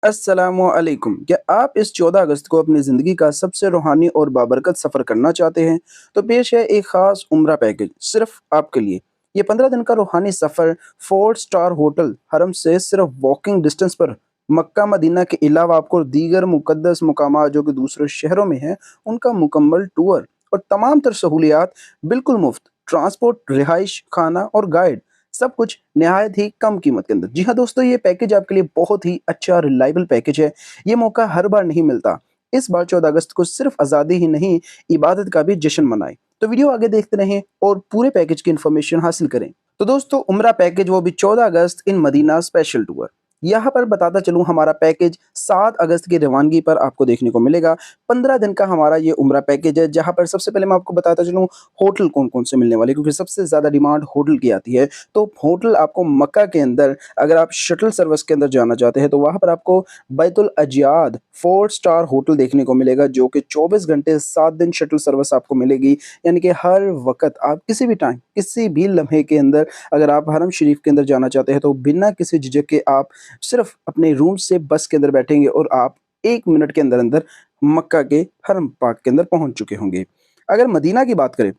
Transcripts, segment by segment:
अस्सलामुअलैकुम। क्या आप इस 14 अगस्त को अपनी ज़िंदगी का सबसे रूहानी और बाबरकत सफ़र करना चाहते हैं? तो पेश है एक ख़ास उम्रा पैकेज सिर्फ़ आपके लिए। ये 15 दिन का रूहानी सफ़र 4 स्टार होटल हरम से सिर्फ़ वॉकिंग डिस्टेंस पर मक्का मदीना के अलावा आपको दीगर मुक़द्दस मकामात जो कि दूसरे शहरों में हैं, उनका मुकम्मल टूर और तमाम तर सहूलियात बिल्कुल मुफ़्त। ट्रांसपोर्ट, रिहाइश, खाना और गाइड सब कुछ निहायत ही कम कीमत के अंदर। जी हाँ दोस्तों, ये पैकेज आपके लिए बहुत ही अच्छा रिलायबल पैकेज है। ये मौका हर बार नहीं मिलता। इस बार 14 अगस्त को सिर्फ आज़ादी ही नहीं, इबादत का भी जश्न मनाएं। तो वीडियो आगे देखते रहें और पूरे पैकेज की इन्फॉर्मेशन हासिल करें। तो दोस्तों, उम्रा पैकेज वो भी 14 अगस्त इन मदीना स्पेशल टूर। यहाँ पर बताता चलूँ, हमारा पैकेज 7 अगस्त की रवानगी पर आपको देखने को मिलेगा। 15 दिन का हमारा ये उम्रा पैकेज है, जहाँ पर सबसे पहले मैं आपको बताता चलूँ होटल कौन-कौन से मिलने वाले हैं, क्योंकि सबसे ज़्यादा डिमांड होटल की आती है। तो होटल आपको मक्का के अंदर, अगर आप शटल सर्विस के अंदर जाना चाहते हैं, तो वहाँ पर आपको बैतुल अजियाद 4 स्टार होटल देखने को मिलेगा, जो कि 24 घंटे 7 दिन शटल सर्विस आपको मिलेगी। यानी कि हर वक़्त आप किसी भी टाइम, किसी भी लम्हे के अंदर अगर आप हरम शरीफ के अंदर जाना चाहते हैं, तो बिना किसी झिझक के आप सिर्फ़ अपने रूम से बस के अंदर बैठेंगे और आप 1 मिनट के अंदर-अंदर मक्का के हरम पाक के अंदर पहुँच चुके होंगे। अगर मदीना की बात करें,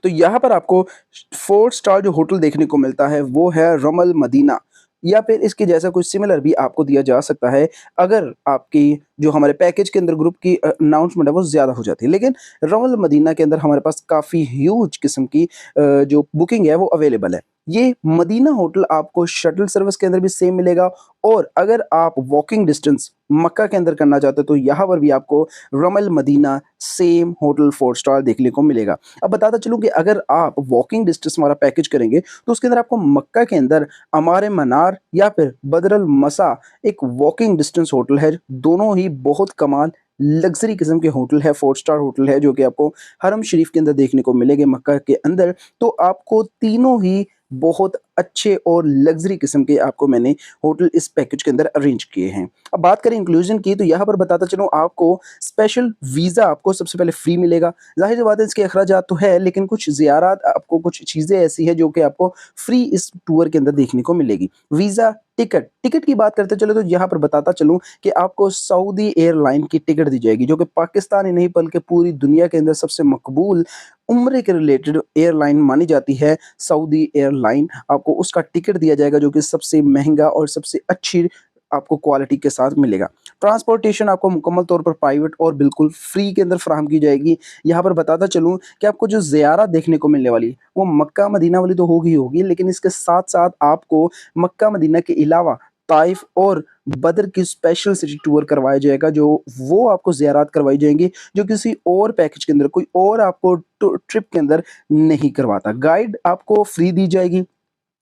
तो यहाँ पर आपको 4 स्टार जो होटल देखने को मिलता है, वो है रमल मदीना, या फिर इसके जैसा कुछ सिमिलर भी आपको दिया जा सकता है, अगर आपकी जो हमारे पैकेज के अंदर ग्रुप की अनाउंसमेंट है वो ज़्यादा हो जाती है। लेकिन रमल मदीना के अंदर हमारे पास काफ़ी ह्यूज किस्म की जो बुकिंग है वो अवेलेबल है। ये मदीना होटल आपको शटल सर्विस के अंदर भी सेम मिलेगा, और अगर आप वॉकिंग डिस्टेंस मक्का के अंदर करना चाहते हो, तो यहाँ पर भी आपको रमल मदीना सेम होटल 4 स्टार देखने को मिलेगा। अब बताता चलूँ कि अगर आप वॉकिंग डिस्टेंस वाला पैकेज करेंगे, तो उसके अंदर आपको मक्का के अंदर अमारे मनार या फिर बदरल मसा एक वॉकिंग डिस्टेंस होटल है। दोनों ही बहुत कमाल लग्ज़री किस्म के होटल है, 4 स्टार होटल है, जो कि आपको हरम शरीफ के अंदर देखने को मिलेंगे मक्का के अंदर। तो आपको तीनों ही बहुत अच्छे और लग्ज़री किस्म के आपको मैंने होटल इस पैकेज के अंदर अरेंज किए हैं। अब बात करें इंक्लूजन की, तो यहाँ पर बताता चलूँ, आपको स्पेशल वीज़ा आपको सबसे पहले फ्री मिलेगा। ज़ाहिर सी बात है, इसके अखराजात तो है, लेकिन कुछ ज़ियारत आपको, कुछ चीज़ें ऐसी हैं जो कि आपको फ्री इस टूर के अंदर देखने को मिलेगी। वीज़ा, टिकट की बात करते चलो, तो यहाँ पर बताता चलूँ कि आपको सऊदी एयरलाइन की टिकट दी जाएगी, जो कि पाकिस्तान ही नहीं बल्कि पूरी दुनिया के अंदर सबसे मकबूल उम्रे के रिलेटेड एयरलाइन मानी जाती है, सऊदी एयरलाइन। आपको उसका टिकट दिया जाएगा, जो कि सबसे महँगा और सबसे अच्छी आपको क्वालिटी के साथ मिलेगा। ट्रांसपोर्टेशन आपको मुकम्मल तौर पर प्राइवेट और बिल्कुल फ्री के अंदर फ़राहम की जाएगी। यहाँ पर बताता चलूँ कि आपको जो ज़ियारत देखने को मिलने वाली है, वो मक्का मदीना वाली तो होगी ही होगी, लेकिन इसके साथ-साथ आपको मक्का मदीना के अलावा ताइफ और बद्र की स्पेशल सिटी टूर करवाया जाएगा, जो वो आपको ज़ियारत करवाई जाएँगी, जो किसी और पैकेज के अंदर, कोई और आपको ट्रिप के अंदर नहीं करवाता। गाइड आपको फ्री दी जाएगी,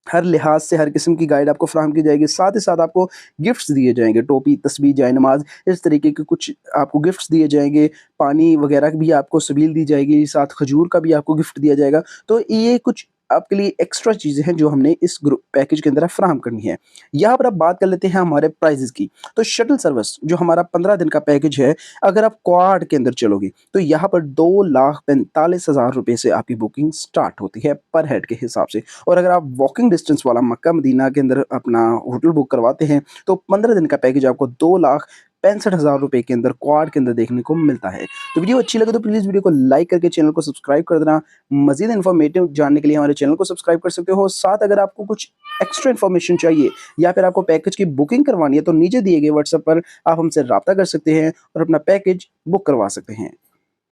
हर लिहाज से हर किस्म की गाइड आपको फ़राहम की जाएगी। साथ ही साथ आपको गिफ्ट्स दिए जाएँगे, टोपी, तस्बीह, जाए-नमाज़, इस तरीके के कुछ आपको गिफ्ट्स दिए जाएँगे। पानी वगैरह भी आपको सबील दी जाएगी, साथ खजूर का भी आपको गिफ्ट दिया जाएगा। तो ये कुछ आपके लिए एक्स्ट्रा चीज़ें हैं जो हमने इस ग्रुप पैकेज के अंदर फ़राहम करनी है। यहाँ पर अब बात कर लेते हैं हमारे प्राइसेज़ की। तो शटल सर्विस जो हमारा 15 दिन का पैकेज है, अगर आप क्वाड के अंदर चलोगे, तो यहाँ पर 2,45,000 रुपए से आपकी बुकिंग स्टार्ट होती है पर हेड के हिसाब से। और अगर आप वॉकिंग डिस्टेंस वाला मक्का मदीना के अंदर अपना होटल बुक करवाते हैं, तो 15 दिन का पैकेज आपको 2,65,000 रुपए के अंदर क्वाड के अंदर देखने को मिलता है। तो वीडियो अच्छी लगे तो प्लीज़ वीडियो को लाइक करके चैनल को सब्सक्राइब कर देना। मज़ीद इन्फॉर्मेटिव जानने के लिए हमारे चैनल को सब्सक्राइब कर सकते हो। साथ अगर आपको कुछ एक्स्ट्रा इन्फॉर्मेशन चाहिए या फिर आपको पैकेज की बुकिंग करवानी है, तो नीचे दिए गए व्हाट्सएप पर आप हमसे राब्ता कर सकते हैं और अपना पैकेज बुक करवा सकते हैं।